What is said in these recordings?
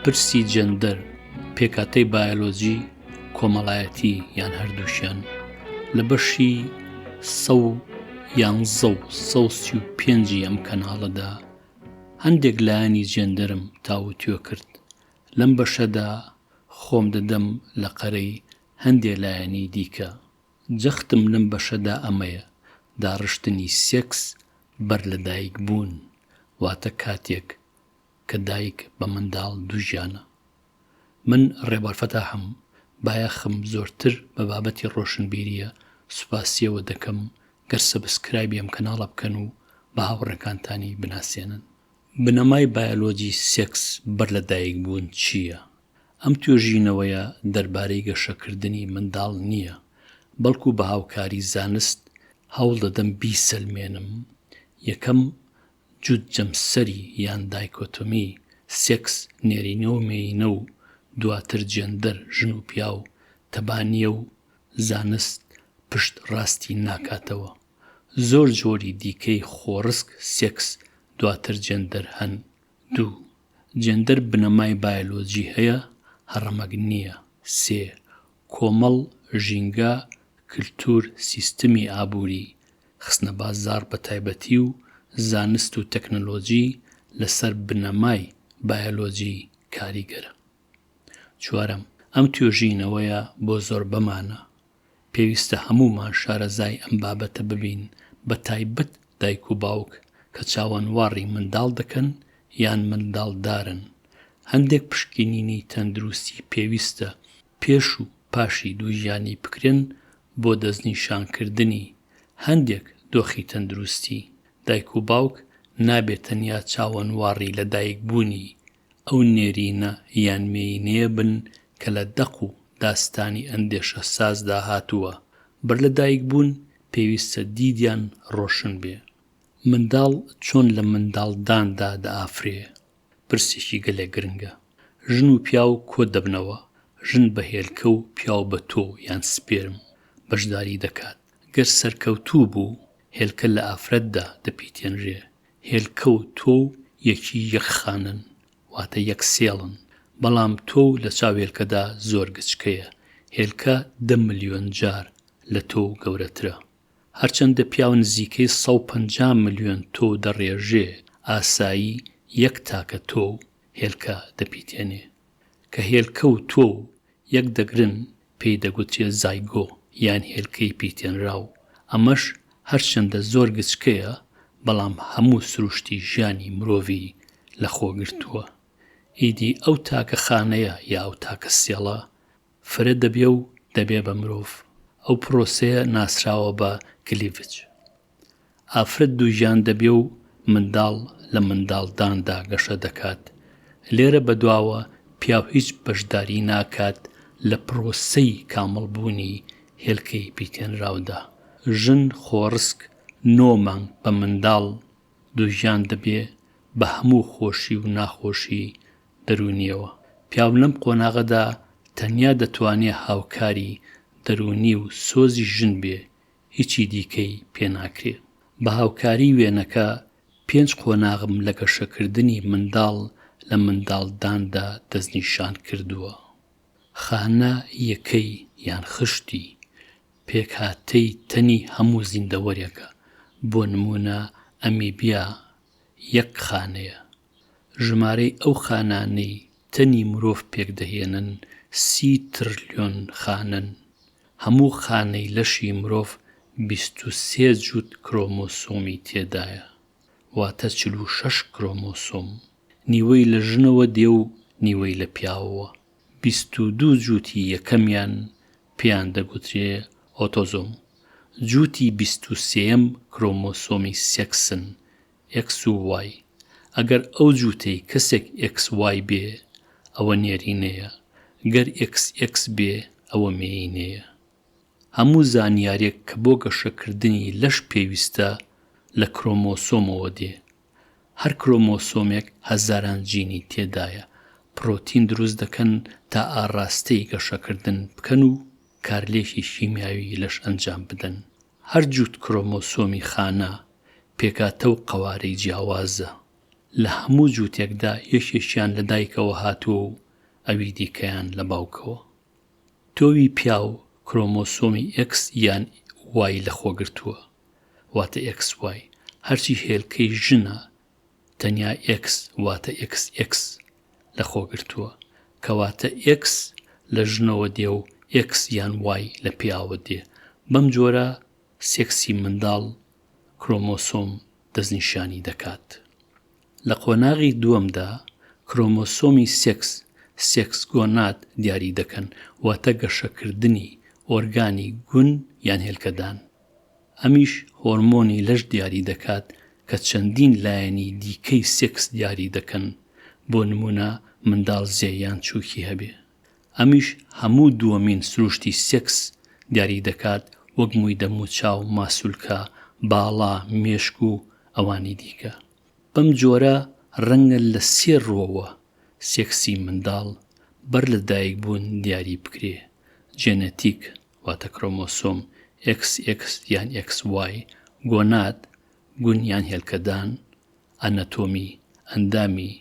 پرسی جەندەر پێکهاتەی بایۆلۆجی کۆمەڵایەتی یان هەردووشیان لە بەشی 135 ئەم کەناڵەدا هەندێک لایەنی جێندەرم تاوتوێ کرد. لەم بەشەدا خۆم دەدەم لە قەرەی هەندێک لایەنی دیکە. جەختم لەم بەشەدا ئەمەیە: داڕشتنی سێکس بەر لە دایک بوون، واتە کاتێک کە دایک بە منداڵ دووژیانە. من ڕێبەرفەتاحم، بایەخم زۆرتر بە بابەتی ڕۆشنبیریە سوپاسیەوە دەکەم گەر سەبسکرایبی ئەم کەناڵە بکەن و بە هاوڕێکانتانی بناسێنن. بنەمای بایۆلۆجی سێکس بەر لە دایک بوون چییە؟ ئەم توێژینەوەیە دەربارەی گەشەکردنی منداڵ نییە، بەڵکو بە هاوکاری زانست هەوڵ دەدەم بیسەلمێنم. یەکەم جووتجەمسەری یان دایکۆتۆمی، سێکس نێرینە و مێینە و دواتر جێندەر ژن و پیا و تەبانیە و زانست پشت ڕاستی ناکاتەوە. زۆر جۆری دیکەی خۆڕسک سێکس دواتر جێندەر هەن. 2. جێندەر بنەمای بایۆلۆجی هەیە، هەڕەمەک نییە. 3. کۆمەڵ، ژینگە، کلتور، سیستمی ئابووری، خستنە بازاڕ بە تایبەتی و زانست و تەکنۆلۆجی لەسەر بنەمای بایۆلۆجی کاریگەرە. 4. ئەم توێژینەوەیە بۆ زۆر بەمانە. پێویستە هەموومان شارەزای ئەم بابەتە ببین، بە تایبەت دایک و باوک کە چاوەنواڕی منداڵ دەکەن یان منداڵدارن. هەندێک پشکنینی تەندروستی پێویستە پێش و پاشی دووژیانی بکرێن بۆ دەستنیشانکردنی هەندێک دۆخی تەندروستی. دایک و باوک نابێت تەنیا چاوەنواڕی لە دایکبوونی ئەو نێرینە یان مێینەیە بن کە لە دەق و داستانی ئەندێشە سازدا هاتووە. بەر لە دایکبوون پێویستە دیدیان ڕۆشن بێ. منداڵ چۆن لە منداڵداندا دەئافرێ؟ پرسێکی گەلێک گرنگە. ژن و پیا و کۆ دەبنەوە. ژن بە هێلکە و پیا و بە تۆ یان سپێرم بەشداری دەکات. گەر سەرکەوتوو بوو، هێلکە لە ئافرەتدا دەپیتێنرێ. هێلکە و تۆ یەکی یەک خانن، واتە یەک سێڵن. بەڵام تۆ لە چاوێلکەدا زۆر گچکەیە. هێلکە 10 ملیۆن جار لە تۆ گەورەترە. هەرچەندە پیاو نزیکەی 150 ملیۆن تۆ دەڕێژێ، ئاسایی یەک تاکە تۆ هێلکە دەپیتێنێ. کە هێلکە و تۆ یەک دەگرن پێی دەگوترێ زایگۆ یان هێلکەی پیتێنراو. ئەمەش هەرچەندە زۆر گچکەیە، بەڵام هەموو سروشتی ژیانی مرۆڤی لەخۆگرتووە. ئیدی ئەو تاکە خانەیە یا ئەو تاکە سێڵە فرە دەبێ و دەبێ بە مرۆڤ. ئەو پرۆسەیە ناسراوە بە کلیڤج. ئافرەت دووژیان دەبێ و منداڵ لە منداڵداندا گەشە دەکات. لێرە بەدواوە پیاو هیچ بەشداری ناکات لە پرۆسەی کامەڵبوونی هێلکەی پیتێنراودا. ژن خۆڕسک 9 مانگ بە منداڵ دووژیان دەبێ بە هەموو خۆشی و ناخۆشی دەرونیەوە. پیاو لەم قۆناغەدا تەنیا دەتوانێت هاوکاری دەرونی و سۆزی ژن بێ، هیچی دیکەی پێناکرێ. بە هاوکاری وێنەکە 5 قۆناغم لە گەشەکردنی منداڵ لە منداڵداندا دەستنیشان کردووە. خانە یەکەی یان خشتی پێکهاتەی تەنی هەموو زیندەوەرێکە. بۆ نمونە ئەمیبیا 1 خانەیە. ژمارەی ئەو خانانەی تەنی مرۆڤ پێکدەهێنن 30 تریلیۆن خانن. هەموو خانەی لەشی مرۆڤ 23 جووت کرۆمۆسۆمی تێدایە، واتە 46 کرۆمۆسۆم. نیوەی لە ژنەوە دێ و نیوەی لە پیاوەوە. 22 جووتی یەکەمیان پێیان دەگوترێ ئۆتۆزۆم. جووتی 23یەم کرۆمۆسۆمی سێکسن، X و Y. ئەگەر ئەو جووتەی کەسێک XY بێ، ئەوە نێرینەیە. گەر XX بێ، ئەوە مێینەیە. هەموو زانیارێک کە بۆ گەشەکردنی لەش پێویستە لە کرۆمۆسۆمەوە دێ. هەر کرۆمۆسۆمێک هەزاران جینی تێدایە. پرۆتین دروست دەکەن تا ئاڕاستەی گەشەکردن بکەن و کارلێکی شیمیاوی لەش ئەنجام بدەن. هەر جووت کرۆمۆسۆمی خانە پێکاتە و قەوارەی جیاوازە. لە هەموو جووتێکدا یەکێکیان لە دایکەوە هاتووە و ئەوی دیکەیان لە باوکەوە. تۆوی پیا و کرۆمۆسۆمی X یان Y لەخۆگرتووە، واتە XY. هەرچی هێلکەی ژنە تەنیا X واتە XX لەخۆگرتووە، کەواتە X لە ژنەوە دێ و X یان Y لە پیاوە دێ. بەم جۆرە سێکسی منداڵ کرۆمۆسۆم دەستنیشانی دەکات. لە قۆناغی دووەمدا کرۆمۆسۆمی سێکس گۆنات دیاری دەکەن، واتە گەشەکردنی ئۆرگانی گون یان هێلکەدان. ئەمیش هۆرمۆنی لەش دیاری دەکات کە چەندین لایەنی دیکەی سێکس دیاری دەکەن، بۆ نمونە منداڵ زێ یان چووکی هەبێ. ئەمیش هەموو دووەمین سروشتی سێکس دیاری دەکات، وەک مووی دەمو چاو، ماسوولکە، باڵا، مێشک و ئەوانی دیکە. بەم جۆرە ڕەنگە لە 3 ڕۆوە سێکسی منداڵ بەر لە دایکبوون دیاری بکرێ: جێنەتیک واتە کرۆمۆسۆم XX یان XY، گۆنات گون یان هێلکەدان، ئەنەتۆمی ئەندامی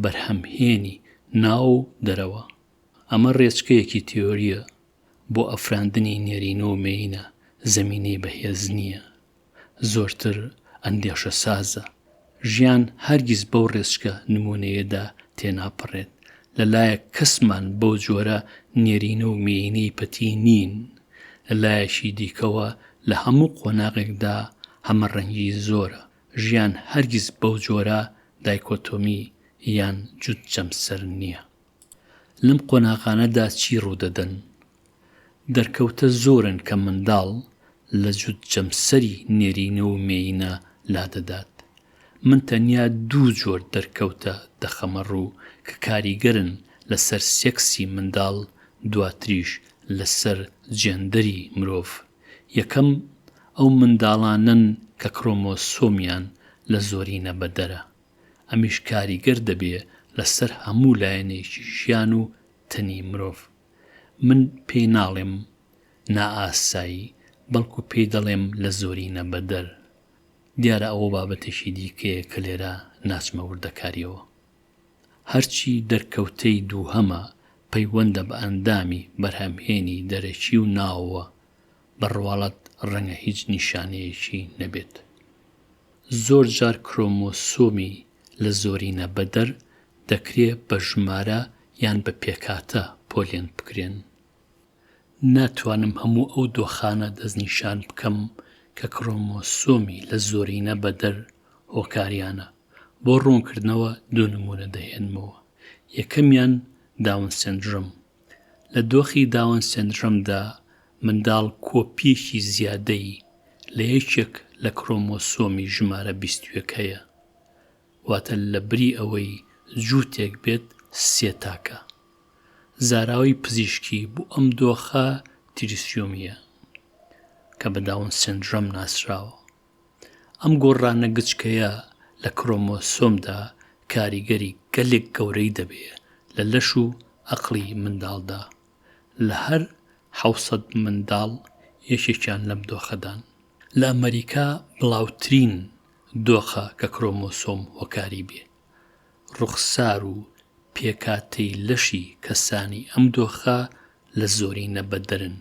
بەرهەمهێنی ناو و دەرەوە. ئەمە ڕێچکەیەکی تیۆریە بۆ ئەفراندنی نێرینە و مێینە، زەمینەی بەهێز نییە، زۆرتر ئەندێشە سازە. ژیان هەرگیز بەو ڕێچکە نمونەیەدا تێناپەڕێت. لەلایەک کەسمان بەو جۆرە نێرینە و مێینەی پەتی نین، لەلایەکی دیکەوە لە هەموو قۆناغێکدا هەمە ڕەنگی زۆرە. ژیان هەرگیز بەو جۆرە دایکۆتۆمی یان جوت جەمسەر نییە. لەم قۆناغانەدا چی ڕوودەدەن؟ دەرکەوتە زۆرن کە منداڵ لە جوت جەمسەری نێرینە و مێینە لادەدات. من تەنیا 2 جۆر دەرکەوتە دەخەمە ڕوو کە کاریگەرن لەسەر سێکسی منداڵ، دواتریش لەسەر جێندەری مرۆڤ. یەکەم ئەو منداڵانن کە کرۆمۆسۆمیان لە زۆرینە بەدەرە. ئەمیش کاریگەر دەبێ لەسەر هەموو لایەنێکی ژیان و تەنی مرۆڤ. من پێی ناڵێم نائاسایی، بەڵکو پێی دەڵێم لە زۆرینە بەدەر. دیارە ئەوە بابەتێکی دیکەیە کە لێرە ناچمە وردەکاریەوە. هەرچی دەرکەوتەی دووهەمە پەیوەندە بە ئەندامی بەرهەمهێنی دەرەکی و ناوەوە، بەڕواڵەت ڕەنگە هیچ نیشانەیەکی نەبێت. زۆر جار کرۆمۆسۆمی لە زۆرینە بەدەر دەکرێت بە ژمارە یان بە پێکاتە پۆلێن بکرێن. ناتوانم هەموو ئەو دۆخانە دەستنیشان بکەم کە کرۆمۆسۆمی لە زۆرینە بەدەر هۆکاریانە. بۆ ڕوونکردنەوە 2 نمونە دەهێنمەوە. یەکەمیان داون سێندرۆم. لە دۆخی داون سێندرۆمدا منداڵ کۆپیەکی زیادەی لە یەکێک لە کرۆمۆسۆمی ژمارە 21 هەیە، واتە لە بری ئەوەی جووتێک بێت 3 تاکە. زاراوەی پزیشکی بۆ ئەم دۆخە تریسیۆمیە کە بە داون سێندرۆم ناسراوە. ئەم گۆڕانە گچکەیە لە کرۆمۆسۆمدا کاریگەری گەلێک گەورەی دەبێت لە لەش و عەقڵی منداڵدا. لە هەر 700 منداڵ یەکێکیان لەم دۆخەدان. لە ئەمریکا بڵاوترین دۆخە کە کرۆمۆسۆم هۆکاری بێ. ڕوخسار و پێکاتەی لەشی کەسانی ئەم دۆخە لە زۆرینە بەدەرن.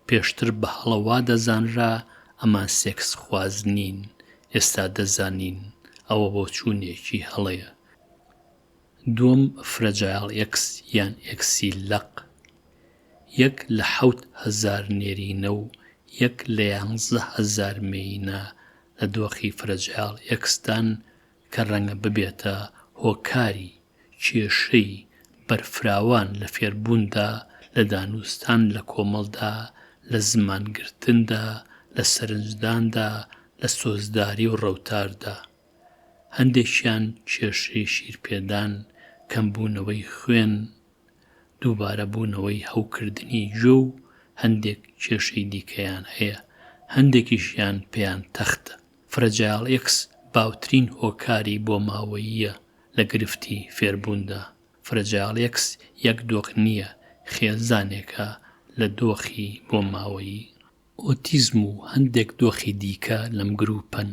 پێشتر بە هەڵەوا دەزانرا ئەمان سێکس خواز نین، ئێستا دەزانین ئەوە بۆ چوونێکی هەڵەیە. دووەم فرەجایڵ X یان Xی لەق. 1 لە 7,000 نێرینە و 1 لە 11,000 مێینە لە دۆخی فرەجایڵ Xدان کە ڕەنگە ببێتە هۆکاری کێشەی بەرفراوان لە فێربووندا، لە دانوستان لە کۆمەڵدا، لە زمانگرتندا، لە سەرنجداندا، لە سۆزداری و ڕەوتاردا. هەندێکیان کێشەی شیرپێدان، کەمبوونەوەی خوێن، دووبارە بوونەوەی هەوکردنی گوێ و هەندێک کێشەی دیکەیان هەیە. هەندێکیشیان پێیان تەختە. فرەجایڵ X باوترین هۆکاری بۆ ماوەییە لە گرفتی فێربووندا. فرەجایڵ X 1 دۆخ نییە، خێزانێکە لە دۆخی بۆ ماوەیی. ئۆتیزم و هەندێک دۆخی دیکە لەم گروپەن.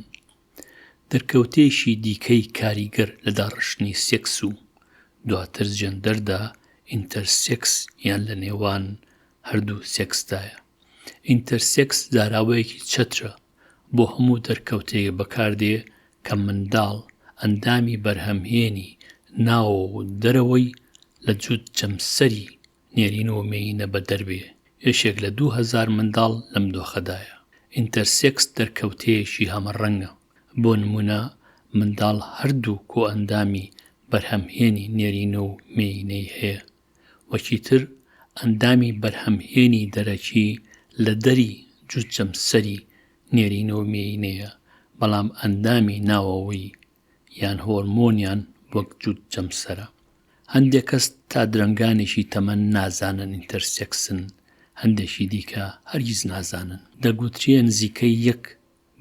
دەرکەوتێشی دیکەی کاریگەر لە داڕشتنی سێکس و دواتر جێندەردا ئینتەرسێکس یان لە نێوان هەردوو سێکسدایە. ئینتەرسێکس داراوەیەکی چەترە بۆ هەموو دەرکەوتەیە بەکاردێ کە منداڵ ئەندامی بەرهەمهێنی ناوە و دەرەوەی لە جووت جەمسەری نێرینەوە مێینە بە دەربێ. یەکێک لە 2000 منداڵ لەم دۆخەدایە. ئینتەرسێکس دەرکەوتەیەکی هەمەڕەنگە. بۆ نمونە منداڵ هەردوو کۆ ئەندامی بەرهەمهێنی نێرینە و مێینەی هەیە. وەکیتر ئەندامی بەرهەمهێنی دەرەکی لە دەری جووت جەمسەری نێرینە و مێینەیە، بەڵام ئەندامی ناوەوەی یان هۆرمۆنیان وەک جووت جەمسەرە. هەندێک کەس تا درەنگانێکی تەمەن نازانن ئینتەرسێکسن، هەندێکی دیکە هەرگیز نازانن. دەگوترێ نزیکەی 1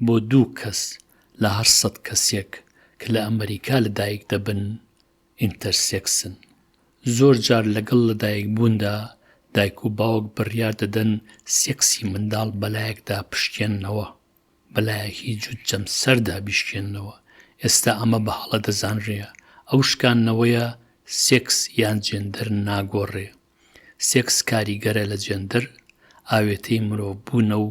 بۆ 2 کەس لە 800 کەسێک کە لە ئەمریکا لەدایک دەبن ئینتەرسێکسن. زۆر جار لەگەڵ لەدایکبووندا دایک و باوک بڕیار دەدەن سێکسی منداڵ بەلایەکدا پشکێننەوە، بەلایەکی جووت جەمسەردا بیشکێننەوە. ئێستا ئەمە بە هەڵە دەزانرێ. ئەو شکاندنەوەیە سێکس یان جێندەر ناگۆڕێ. سێکس کاریگەرە لە جێندەر، ئاوێتەی مرۆڤبوونە و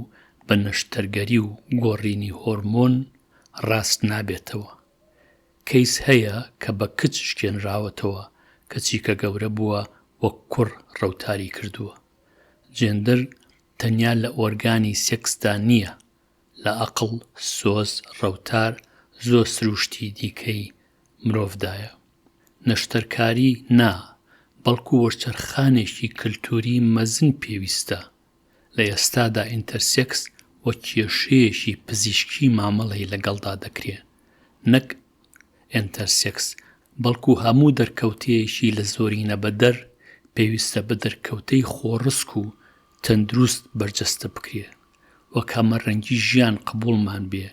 بە نەشتەرگەری و گۆڕینی هۆرمۆن ڕاست نابێتەوە. کەیس هەیە کە بە کچ شکێنراوەتەوە، کەچی کە گەورە بووە وەک کوڕ ڕەوتاری کردووە. جێندەر تەنیا لە ئۆرگانی سێکسدا نییە، لە عەقڵ، سۆز، ڕەوتار، زۆر سروشتی دیکەی مرۆڤدایە. نەشتەرکاری نا، بەڵکو وەرچەرخانێکی کلتوری مەزن پێویستە. لە ئێستادا ئینتەرسێکس وەک کێشەیەکی پزیشکی مامەڵەی لەگەڵدا دەکرێت، نەک ئینتەرسێکس، بەڵکو هەموو دەرکەوتەیەکی لە زۆرینە بەدەر پێویستە بە دەرکەوتەی خۆڕسک و تەندروست بەرجەستە بکرێت. وەک هەمەڕەنگی ژیان قبوڵمان بێ،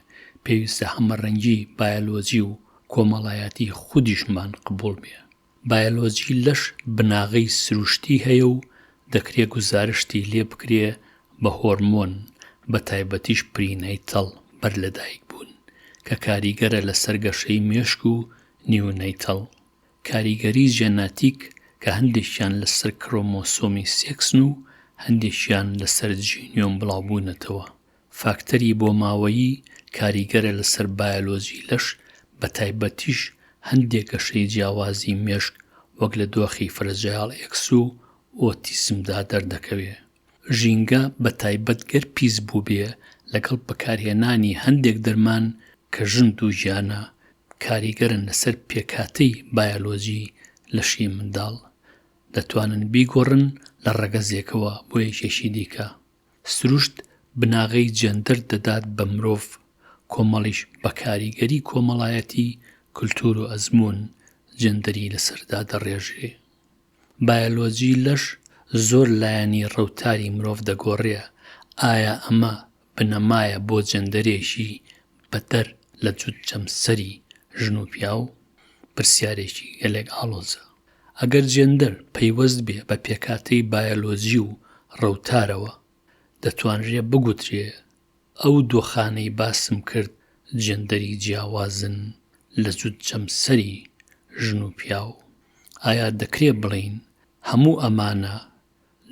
پێویستە هەمەڕەنگی بایۆلۆجی و کۆمەڵایەتی خودیشمان قبوڵ بێ. بایۆلۆجی لەش بناغەی سروشتی هەیە و دەکرێت گوزارشتی لێ بکرێ بە هۆرمۆن، بە تایبەتیش پرینەیتەڵ بەر لەدایک بوون، کە کاریگەرە لە سەرگەشەی مێشک و نیونەیتەڵ. کاریگەری ژێناتیک کە هەندێکیان لەسەر کرۆمۆسۆمی سێکسن و هەندێکیان لەسەر جینیۆم بڵاوبوونەتەوە. فاکتەری بۆ ماوەیی کاریگەرە لەسەر بایۆلۆجی لەش، بە تایبەتیش هەندێک گەشەی جیاوازی مێشک وەک لە دۆخی فرەجایڵ ئێکس و ئۆتیسمدا دەردەکەوێ. ژینگە بە تایبەت گەر پیس بوو بێ لەگەڵ بەکارهێنانی هەندێک دەرمان کە ژند و ژیانە کاریگەرن لەسەر پێکهاتەی بایۆلۆجی لەشی منداڵ، دەتوانن بیگۆڕن لە ڕەگەزێکەوە بۆ یەکێکی دیکە. سروشت بناغەی جێندەر دەدات بە مرۆڤ، کۆمەڵیش بە کاریگەری کۆمەڵایەتی، کولتور و ئەزموون جێندەری لەسەردا دەڕێژێ. بایۆلۆجی لەش زۆر لایەنی ڕەوتاری مرۆڤ دەگۆڕێ. ئایا ئەمە بنەمایە بۆ جێندەرێکی بەدەر لە جووت جەمسەری ژن و پیا و پرسیارێکی گەلێک ئاڵۆزە. ئەگەر جێندەر پەیوەست بێ بە پێکهاتەی بایۆلۆجی و ڕەوتارەوە، دەتوانرێ بگوترێ ئەو دۆخانەی باسم کرد جێندەری جیاوازن لە جووت جەمسەری ژن و پیا و ئایا دەکرێ بڵین هەموو ئەمانە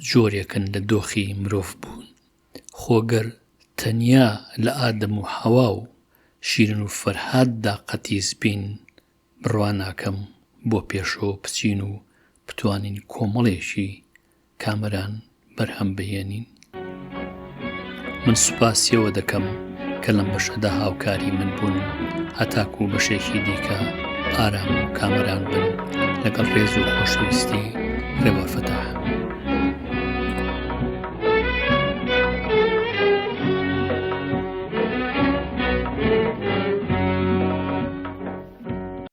جۆرێکن لە دۆخی مرۆڤ بوون. خۆگەر تەنیا لە ئادەم و حەوا و شیرن و فەرهاددا قەتیز بین، بڕواناکەم بۆ پێشەوە بچین و بتوانین کۆمەڵێکی کامەران بەرهەم بهێنین. من سوپاسیەوە دەکەم کە لەم بەشەدا هاوکاری من بوون، هەتاکو بەشێکی دیکە ئارام و کامەران بن لەگەڵ ڕێز و خۆشەویستی ڕێوەفەتاح.